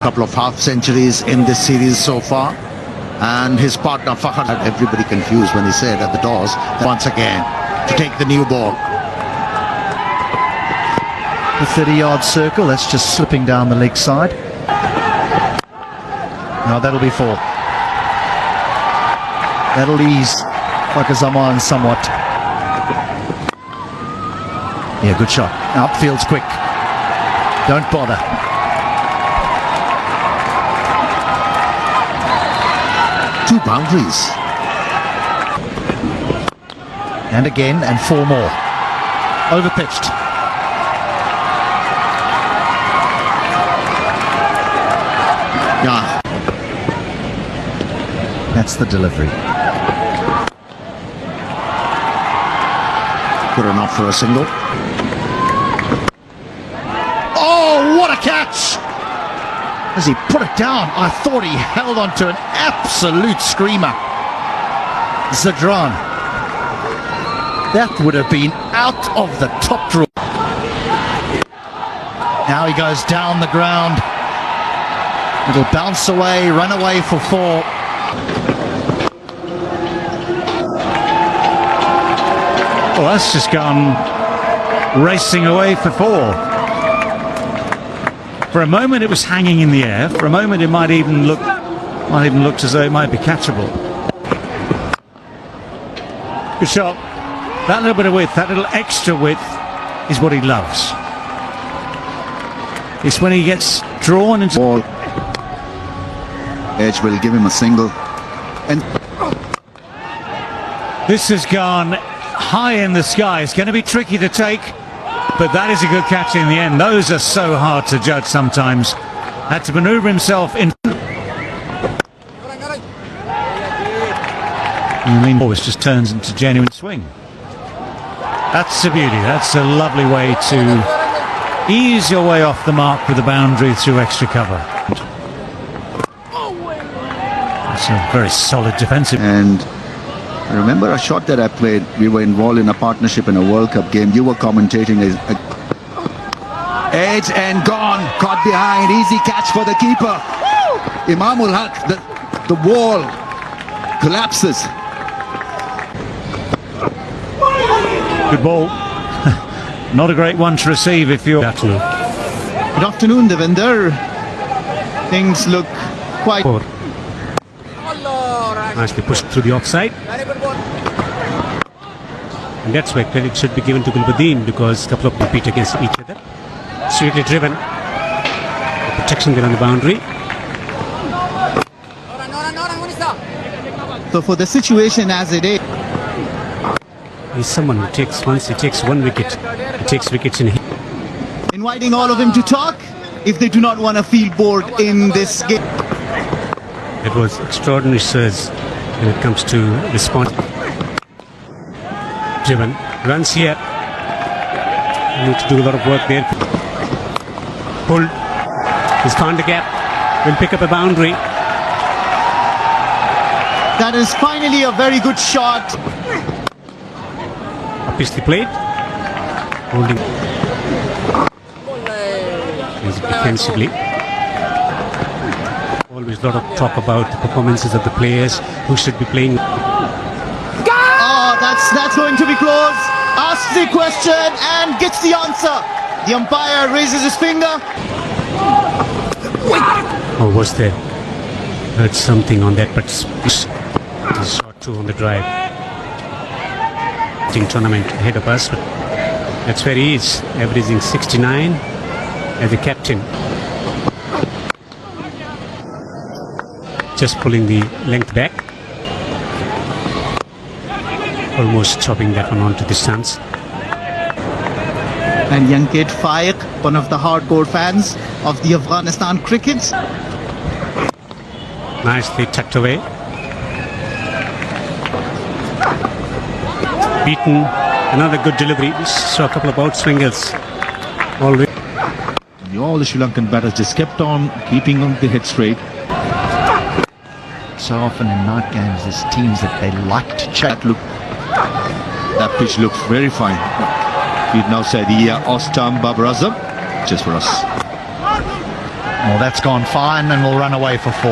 Couple of half centuries in this series so far, and his partner Fahad had everybody confused when he said at the doors once again to take the new ball. The 30-yard circle, that's just slipping down the leg side. No, that'll be 4. That'll ease Pakistan somewhat. Yeah, good shot. Upfield's quick. Don't bother. Two boundaries. And again, and 4 more. Overpitched. Yeah. That's the delivery. Good enough for a single. Oh, what a catch! As he put it down, I thought he held on to an absolute screamer. Zadran. That would have been out of the top drawer. Now he goes down the ground. It'll bounce away, run away for 4. Well, that's just gone racing away for 4. For a moment it was hanging in the air. For a moment it might even look as though it might be catchable. Good shot. That little bit of width, that little extra width is what he loves. It's when he gets drawn into Ball. Edge will give him a single. And this has gone high in the sky. It's going to be tricky to take, but that is a good catch in the end. Those are so hard to judge sometimes. Had to maneuver himself in. I mean, always just turns into genuine swing. That's a beauty. That's a lovely way to ease your way off the mark with the boundary through extra cover. It's a very solid defensive. And I remember a shot that I played. We were involved in a partnership in a World Cup game. You were commentating. Edge and gone. Caught behind. Easy catch for the keeper. Imamul Haq. The wall collapses. Good ball. Not a great one to receive if you're... Good afternoon, Devinder. Things look quite... Nicely pushed through the offside. And that's where credit should be given to Gulbuddin, because a couple of compete against each other. Sweetly driven. The protection there on the boundary. So for the situation as it is... He's someone who takes, once he takes 1 wicket, he takes wickets in... Inviting all of them to talk if they do not want to feel bored in this game. It was extraordinary surge when it comes to response. Driven. Runs here. Need to do a lot of work there. Pulled. He's found the gap. Will pick up a boundary. That is finally a very good shot. Up is the plate. Holding. Defensively. Always a lot of talk about the performances of the players who should be playing. Oh, that's going to be close. Asks the question and gets the answer. The umpire raises his finger. Oh, was there? Heard something on that, but shot 2 on the drive. Tournament ahead of us, but that's where he is, averaging 69 as a captain. Just pulling the length back. Almost chopping that one onto the stance. And young kid Faiq, one of the hardcore fans of the Afghanistan cricket. Nicely tucked away. Beaten. Another good delivery. We saw a couple of outswingers. All the Sri Lankan batters just kept on keeping on the head straight. So often in night games, there's teams that they like to check. That pitch looks very fine. We'd now say the Ostam Babar Azam, just for us. Well, that's gone fine and will run away for 4.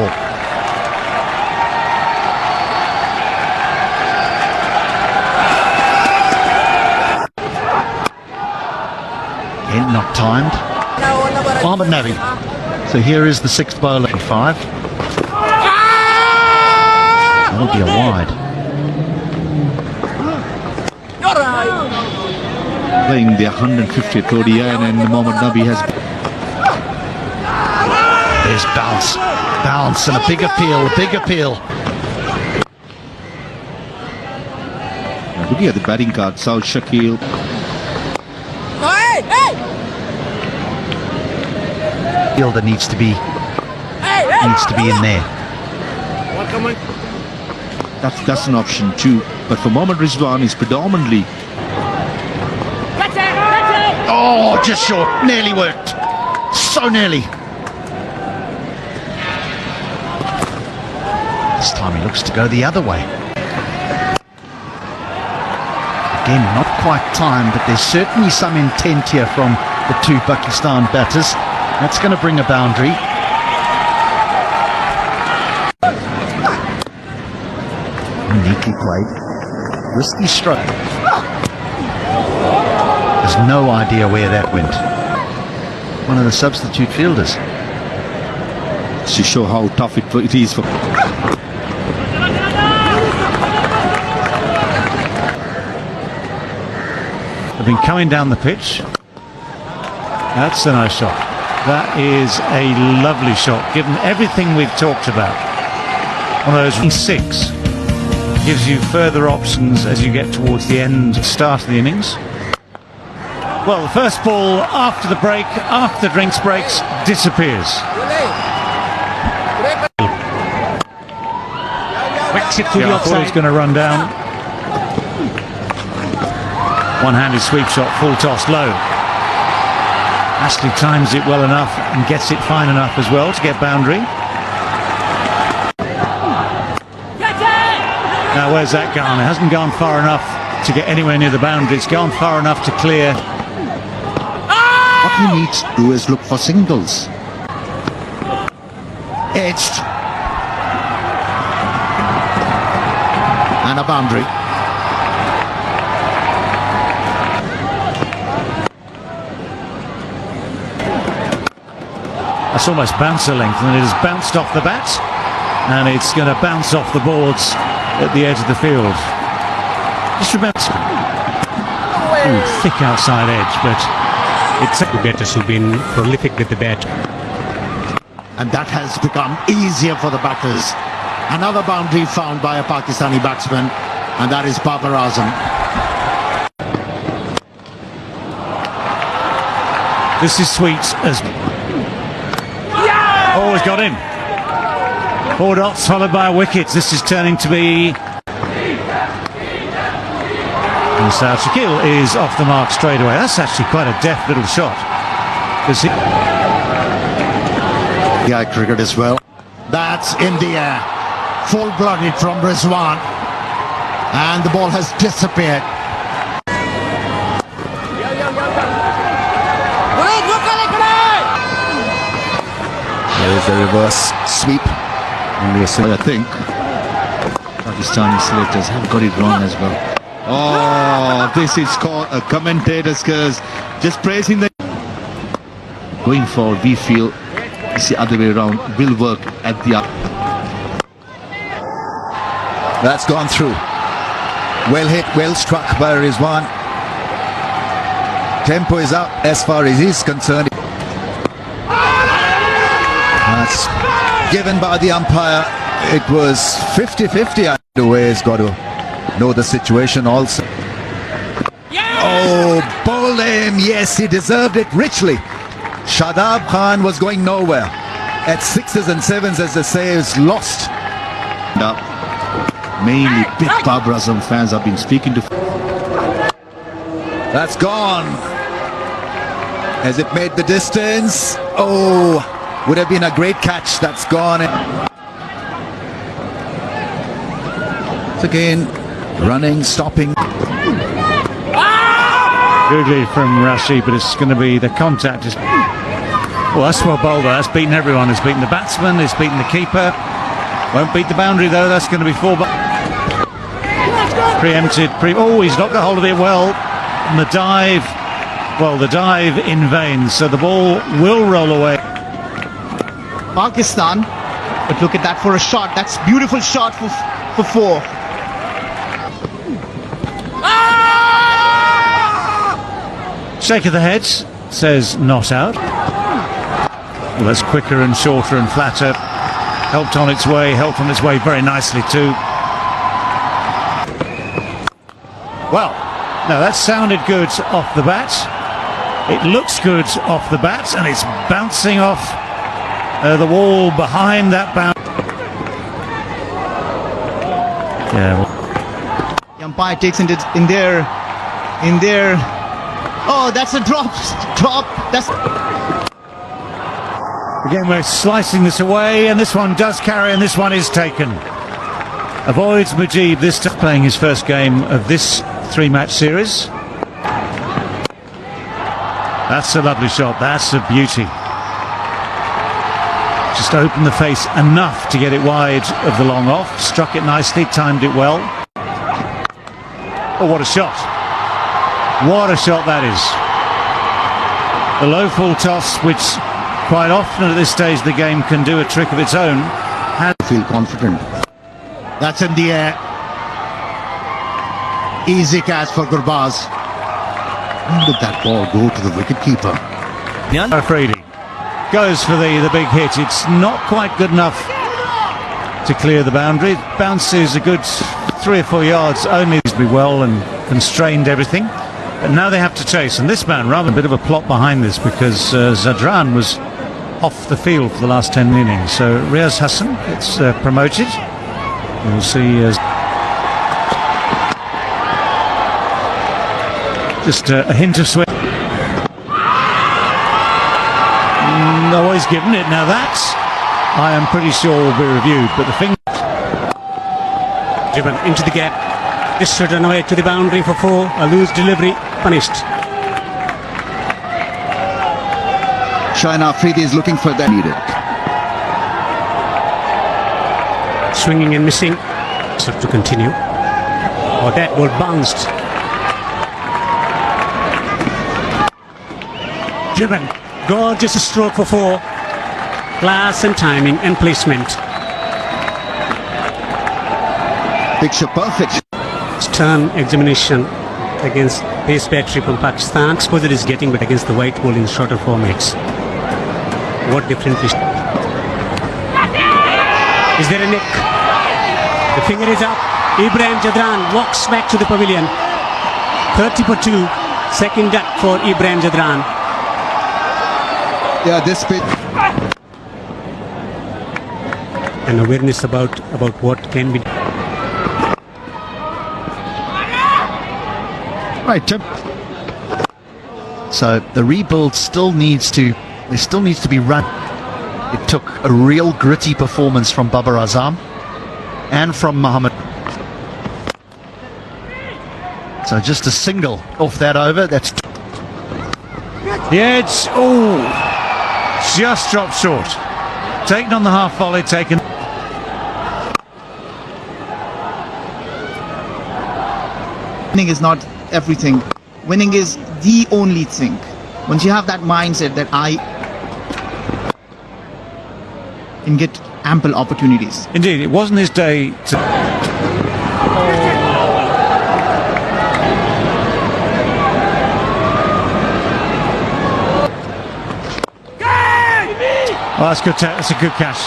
Again, not timed. Mohammad Nabi. So here is the 6th bowler for 5. That'll be a wide. Playing the 150th ODI and Mohammad Nabi has... There's bounce. Bounce and a big appeal, a big appeal. Looking at the batting card, Saul Shakil. Fielder needs to be in there. That's an option too. But for Mohammad Rizwan, is predominantly... Oh, just short. Nearly worked. So nearly. This time he looks to go the other way. Again, not quite timed, but there's certainly some intent here from the 2 Pakistan batters. That's going to bring a boundary. Neatly played. Risky stroke. There's no idea where that went. One of the substitute fielders. To show how tough it is for... They've been coming down the pitch. That's a nice shot. That is a lovely shot, given everything we've talked about. One of those 6 gives you further options as you get towards the start of the innings. Well, the first ball after the break, after the drinks breaks, disappears. Whacks it through the I thought he was offside. going to run down. One-handed sweep shot, full toss low. Ashley times it well enough and gets it fine enough as well to get boundary. Now where's that gone? It hasn't gone far enough to get anywhere near the boundary. It's gone far enough to clear. What he needs to do is look for singles. Edged. And a boundary. That's almost bouncer length, and it has bounced off the bat, and it's going to bounce off the boards at the edge of the field. Just remember, thick outside edge, but it's The batters who've been prolific with the bat. And that has become easier for the batters. Another boundary found by a Pakistani batsman, and that is Babar Azam. This is sweet as... Oh, he's got in. 4 dots followed by a wicket. This is turning to be... And Saad Shakil is off the mark straight away. That's actually quite a deft little shot. Yeah, cricket as well. That's in the air. Full-blooded from Rizwan. And the ball has disappeared. There is the reverse sweep. I think Pakistani selectors have got it wrong as well. Oh, this is called a commentator's curse. Just praising the... Going forward, we feel it's the other way around. Will work at the... That's gone through. Well hit, well struck by Rizwan. Tempo is up as far as he's concerned. That's given by the umpire. It was 50-50. The way he's got to know the situation also. Oh, bowled him. Yes, he deserved it richly. Shadab Khan was going nowhere. At 6s and 7s, as they say, is lost. Mainly big Babar Azam fans have been speaking to... That's gone. Has it made the distance? Oh, would have been a great catch. That's gone. It's again running, stopping. Good lead from Rashid, but it's going to be the contact. Well, that's well bowled. That's beaten everyone. It's beaten the batsman, it's beaten the keeper. Won't beat the boundary though. That's going to be 4 preempted. Oh, he's not got hold of it well. And the dive, well, the dive in vain. So the ball will roll away. Pakistan, but look at that for a shot. That's beautiful shot for 4. Shake of the heads says not out. Well, that's quicker and shorter and flatter. Helped on its way very nicely too. Well, no, that sounded good off the bat. It looks good off the bat, and it's bouncing off the wall behind that bounce. Yeah. The umpire takes it in there. Oh, that's a drop. That's. Again, we're slicing this away, and this one does carry, and this one is taken. Avoids Mujib this time, playing his first game of this 3-match series. That's a lovely shot. That's a beauty. Just opened the face enough to get it wide of the long off. Struck it nicely, timed it well. Oh, what a shot. What a shot that is. The low full toss, which quite often at this stage the game can do a trick of its own. Feel confident. That's in the air. Easy catch for Gurbaz. When did that ball go to the wicketkeeper? Afridi goes for the big hit. It's not quite good enough to clear the boundary. It bounces a good 3 or 4 yards only to be well and constrained everything. But now they have to chase, and this man, rather a bit of a plot behind this, because Zadran was off the field for the last 10 innings. So Riaz Hassan gets promoted. We'll see. Just a hint of swing. No, he's given it. Now that, I am pretty sure, will be reviewed. But the thing. Driven into the gap. Just run away to the boundary for 4. A loose delivery. Punished. Shaheen Afridi is looking for that needed. Swinging and missing. So to continue. Oh, that ball bounced. Driven. Gorgeous stroke for 4. Class and timing and placement. Picture perfect. Stern examination against pace battery from Pakistan. Exposure is getting, but against the white ball in shorter formats. What differently? Is there a nick? The finger is up. Ibrahim Jadran walks back to the pavilion. 30 for 2. Second duck for Ibrahim Jadran. Yeah, this pitch. An awareness about what can be. Right, so the rebuild still needs to be run. It took a real gritty performance from Babar Azam and from Mohammed. So just a single off that over. That's The edge. Oh, just dropped short. Taken on the half volley. Taken. Winning is not everything. Winning is the only thing. Once you have that mindset that I can get ample opportunities. Indeed, it wasn't his day to. Well, that's good. That's a good catch.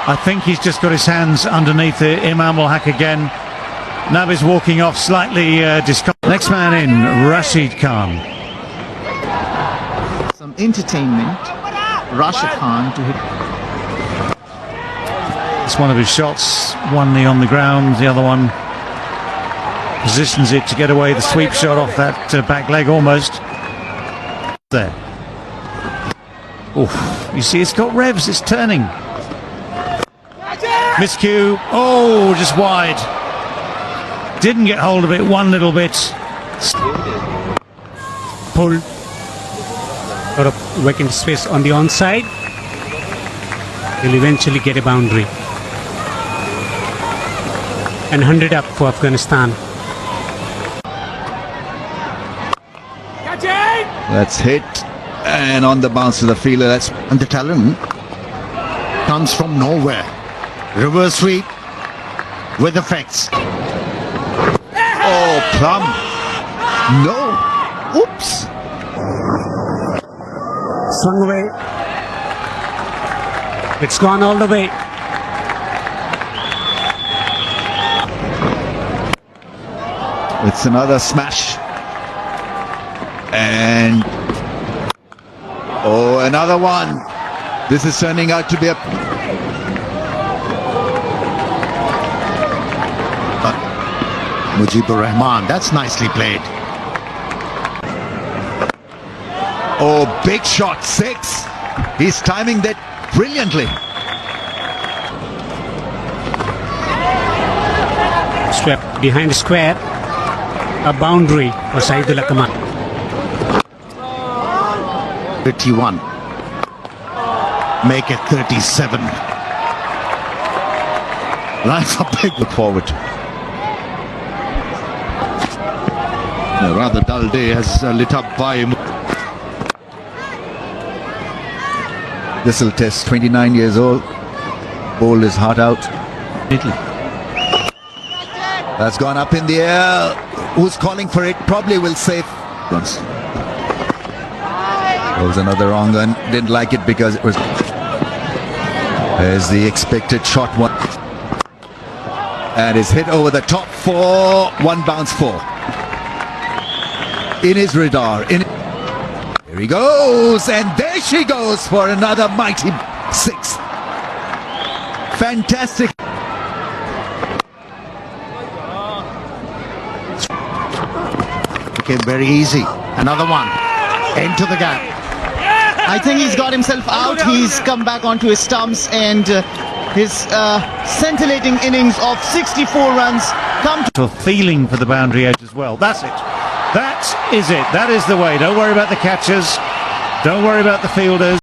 I think he's just got his hands underneath it. Imam will hack again. Nabi's walking off slightly discomforted. Next man in, Rashid Khan. Some entertainment. Rashid Khan to hit. It's one of his shots. One knee on the ground, the other one positions it to get away the sweep shot off that back leg almost. There. Oof. You see, it's got revs, it's turning. Miscue. Oh, just wide. Didn't get hold of it one little bit. Pulled. Lot of vacant space on the onside. Will eventually get a boundary. And 100 up for Afghanistan. That's hit. And on the bounce to the fielder. That's And the talent comes from nowhere. Reverse sweep with effects. oh, Plum. No. Oops. Swung away. It's gone all the way. It's another smash. And oh, another one. This is turning out to be a Mujibur Rahman, that's nicely played. oh, big shot, 6. He's timing that brilliantly. Swept behind the square. A boundary for Saidullah Kamal. 31. Make it 37. That's a big Look forward. A rather dull day has lit up by him. This will test 29 years old. Bowled his heart out. Italy. That's gone up in the air. Who's calling for it? Probably will save runs. There was another wrong one. Didn't like it because it was. There's the expected shot one. And is hit over the top for 1 bounce 4. In his radar. Here he goes. And there she goes for another mighty 6. Fantastic. became very easy. Another one into the gap. I think he's got himself out. He's come back onto his stumps, and his scintillating innings of 64 runs come to Feeling for the boundary edge as well. That's it. That is it. That is the way. Don't worry about the catchers. Don't worry about the fielders.